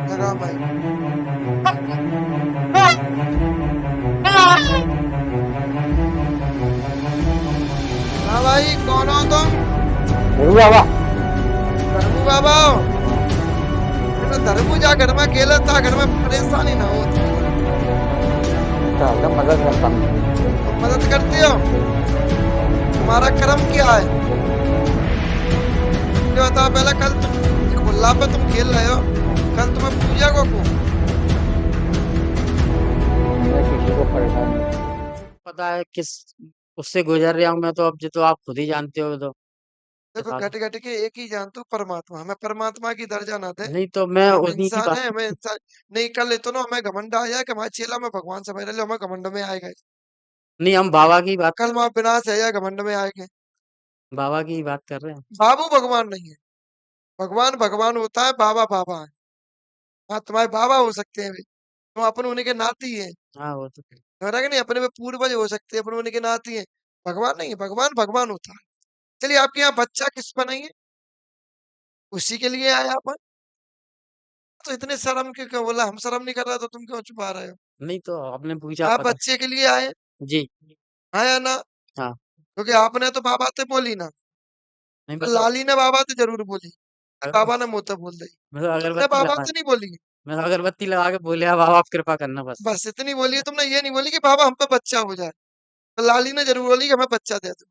लगा माइक। हाँ भाई, कौन हो तुम? गुरु बाबा। धर्मू बाबा हो? बेटा धर्मू जा घर में अकेला था, घर में परेशानी ना हो तुम्हारा। अच्छा एकदम मदद करता हूँ। तुम मदद करते हो? तुम्हारा कर्म क्या है ये बताओ पहले। कल तुम ये गुल्ला पे तुम खेल रहे हो, कल तुम्हें पूजा को मैंने किसी को परेशान नहीं किया। पता है किस उससे गुजर रहा हूँ मैं, तो अब जो तो आप खुद ही जानते हो तो देखो, बता दो। घट घट के एक ही जानता हूँ, परमात्मा। हमें परमात्मा की दर्जा ना दे। नहीं तो मैं हम उन्हीं की इंसान बात। है, हमें इंसान नहीं कर ले तो ना हमें घमंड आ जाए कि हमारे चेला में भगवान समझ रहे, हमें घमंड में आएगा। नहीं, हम बाबा की बात कल वहां विनाश है या घमंड में आएंगे। बाबा की बात कर रहे हैं। बाबू भगवान नहीं है। भगवान भगवान होता है, बाबा बाबा है। हाँ, तुम्हारे बाबा हो सकते हैं वे, तुम अपन उन्हीं के नाती है। हाँ वो तो। समझ कि नहीं, अपने में पूर्वज हो सकते हैं, अपन उन्हीं के नाती है। भगवान नहीं है, भगवान भगवान होता है। चलिए, आपके यहाँ बच्चा किस पर नहीं है? उसी के लिए आया अपन। तो इतने शर्म क्यों बोला? हम शर्म नहीं कर रहे तो तुम क्यों छुपा रहे हो? नहीं तो आपने पूछा आप पता। बच्चे के लिए आए? जी। हाँ या ना? हाँ। क्योंकि आपने तो बाबा से बोली ना, नहीं और मैं तो लाली ने बाबा से जरूर बोली। अगर- बाबा ने मुंह से बोल दी। मैं तो तुमने अगरबत्ती बाबा लगा से नहीं बोली। अगरबत्ती लगा के बोले अब आप कृपा करना बस। बस इतनी बोली है तुमने, ये नहीं बोली कि बाबा हम पे बच्चा हो जाए। तो लाली ने जरूर बोली कि हमें बच्चा दे दो।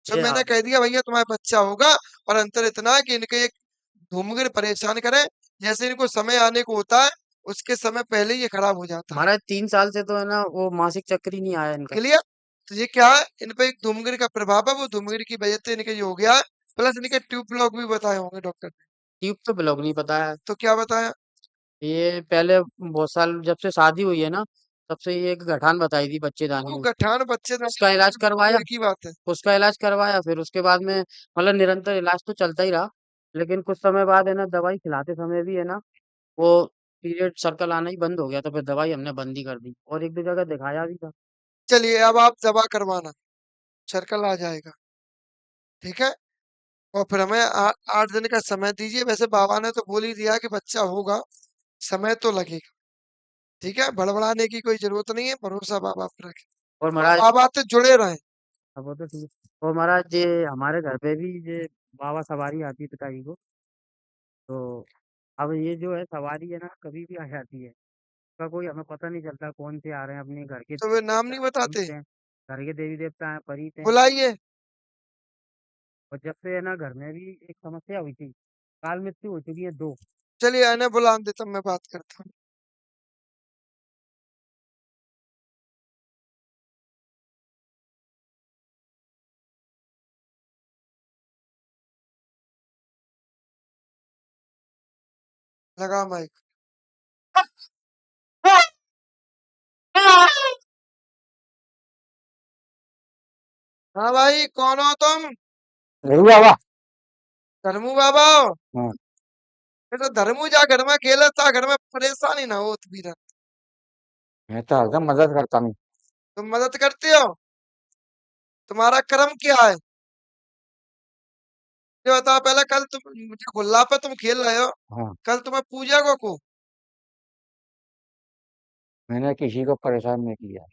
तो ये मैंने आप कह दिया भैया तुम्हारा बच्चा होगा। और अंतर इतना है कि इनके एक धूमगिर परेशान करे। जैसे इनको समय आने को होता है, उसके समय पहले ही ये खराब हो जाता है। हमारा 3 साल से तो है ना, वो मासिक चक्र ही नहीं आया इनका। क्लियर? तो ये क्या है, इन पे एक धूमगिर का प्रभाव है, वो धूमगिर की वजह से इनके ये हो गया है। प्लस इनके ट्यूब ब्लॉक भी बताए होंगे डॉक्टर ने। ट्यूब तो ब्लॉक नहीं पता है। तो क्या बताया? ये पहले बहुत साल जब से शादी हुई है ना, तब से ये एक गठान बताई थी बच्चेदानी वो में। गठान बच्चे उसका इलाज करवाया। दूर की बात है। फिर उसके बाद में मतलब निरंतर इलाज तो चलता ही रहा। लेकिन कुछ समय बाद है ना, दवाई खिलाते समय भी है ना, वो पीरियड सर्कल आना ही बंद हो गया, तो फिर दवाई हमने बंद ही कर दी और एक दो जगह दिखाया भी था। चलिए, अब आप दवा करवाना, सर्कल आ जाएगा। ठीक है? और फिर हमें 8 दिन का समय दीजिए। वैसे बाबा ने तो बोल ही दिया कि बच्चा होगा, समय तो लगेगा। ठीक है, बड़बड़ाने की कोई जरूरत नहीं है, भरोसा बाबा पर रखें। और और महाराज। बाबा से जुड़े रहें। अब वो तो ठीक है। और महाराज ये हमारे घर पे भी ये बाबा सवारी आती है पिताजी को। तो अब ये जो है सवारी है ना, कभी भी आ जाती है। इसका कोई हमें पता नहीं चलता कौन से आ रहे हैं, अपने घर के तो वे देवी नाम देवता नहीं हैं, बताते? परीत हैं। घर के देवी देवता हैं, परीत हैं। बुलाइए। और जब से है ना, घर में भी एक समस्या हुई थी। काल मृत्यु हो चुकी है 2। चलिए, आने बुला देता हूँ, मैं बात करता हूँ। लगा माइक। हाँ भाई, कौन हो तुम? गुरु बाबा। धर्मू बाबा हो? हाँ। बेटा धर्मू जा घर में अकेला था, घर में परेशानी ना हो तुम्हारा। मैं तो एकदम मदद करता हूँ। तुम मदद करते हो? तुम्हारा कर्म क्या है ये बताओ पहले। कल तुम मुझे गुल्ला पे तुम खेल रहे हो, हाँ। कल तुम्हें पूजा को मैंने किसी को परेशान नहीं किया।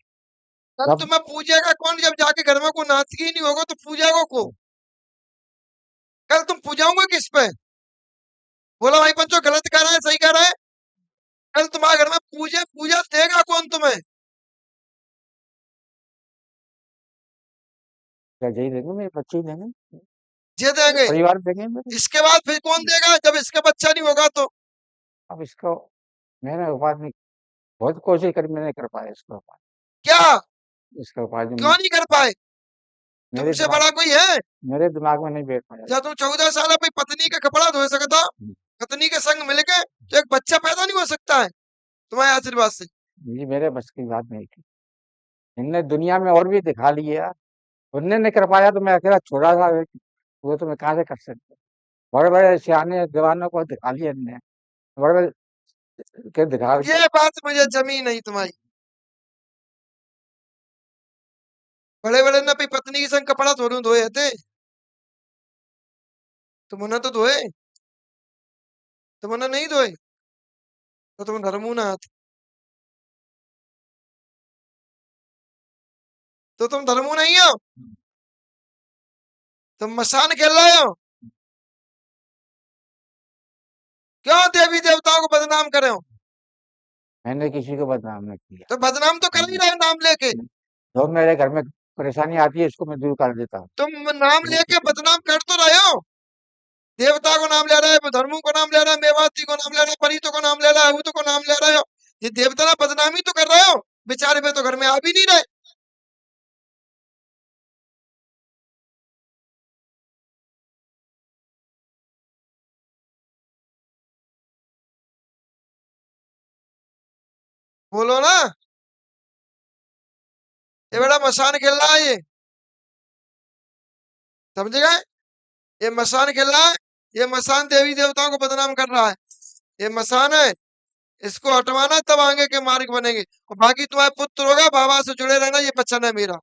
कल सब। तुम्हें पूजेगा कौन? जब जाके घर में कोई नाचगी ही नहीं होगा तो पूजा को कल तुम पूजाओगे किस पे? बोला भाई पंचो, गलत कर रहा है सही कर रहा है? कल तुम्हारे घर में पूजा पूजा देगा कौन तुम्हें? क्या यही देंगे, मेरे बच्चे ही देंगे। जे देंगे। परिवार देंगे मेरे। इसके बाद फिर कौन देगा जब इसका बच्चा नहीं होगा तो? अब इसको मैंने उपाय नहीं, बहुत कोशिश करी, मैंने कर पाया इसका उपाय। क्या? इसका उपाय जो क्यों नहीं कर पाए? मेरे तुमसे दिमाग बड़ा कोई है? मेरे दिमाग में नहीं बैठ पाया। या तुम 14 साल अपनी पत्नी का कपड़ा धो सकता? पत्नी के संग मिलके तो एक बच्चा पैदा नहीं हो सकता है तुम्हारे आशीर्वाद से? ये मेरे बस की बात नहीं थी। इनने दुनिया में और भी दिखा लिए यार। उनने नहीं कर पाया तो मैं अकेला छोड़ा था। वो तो मैं कहाँ से कर सकता। बड़े बड़े सियाने जवानों को दिखा लिया इनने। बड़े बड़े के दिखा ये बात मुझे जमी नहीं तुम्हारी। बड़े बड़े ने अपनी पत्नी के संग कपड़ा थोड़ू धोए थे, तुमने तो धोए। तुमने नहीं धोए तो तुम धर्मू ना आते, तो तुम धर्मू नहीं हो, तुम मसान खेल रहे हो। क्यों देवी देवताओं को बदनाम करे हो? मैंने किसी को बदनाम नहीं किया। तो बदनाम तो कर ही रहे हो नाम लेके। जो मेरे घर में परेशानी आती है इसको मैं दूर कर देता हूँ। तुम नाम लेके बदनाम कर तो रहे हो। देवता को नाम ले रहा है, धर्मों को नाम ले रहा है, मेवाती को नाम ले रहा है, परीतों को नाम ले रहा है, अहूत को नाम ले रहे हो। ये देवता ना बदनामी तो कर रहे हो, बेचारे पे तो घर में आ भी नहीं रहे। बोलो ना, ये बड़ा मसान खेल रहा है ये, समझ गए? ये मसान खेल रहा है, ये मसान देवी देवताओं को बदनाम कर रहा है। ये मसान है, इसको हटवाना तब आगे के मार्ग बनेंगे। और बाकी तुम्हारे पुत्र होगा, बाबा से जुड़े रहना, ये वचन है मेरा।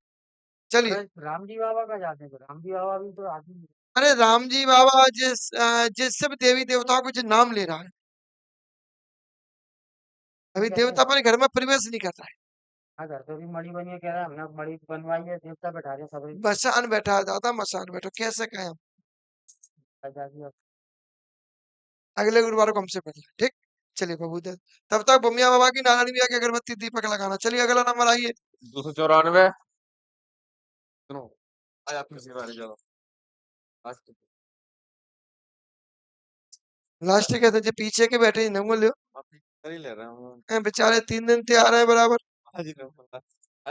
चलिए। अरे राम जी बाबा का जाते हैं, राम जी बाबा भी तो आदमी है। अरे राम जी बाबा जिस सब देवी देवताओं को जो नाम ले रहा है, वो अभी कहते हैं देवता अपने घर में प्रवेश नहीं कर रहा है। हाँ घर पे भी मणि बनिए, कह रहा है हमने मणि बनवाई है, देवता बैठा रहे सब मसान बैठा दादा, मसान बैठो, कैसे कहें हम? आजादी अब। अगले गुरुवार को हमसे पहले, ठीक? चलिए बाबू दे, तब तक बमिया बाबा की, नारायण भैया की अगरबत्ती दीपक लगाना। चलिए अगला नंबर आइए। 294। सुनो, आज आपकी सेवा है, चलो आज लास्ट कहते जो पीछे के बैठे न बोलो, आप कर ही ले रहे हैं बेचारे 3 दिन तैयार है बराबर। आज ही नहीं बोला।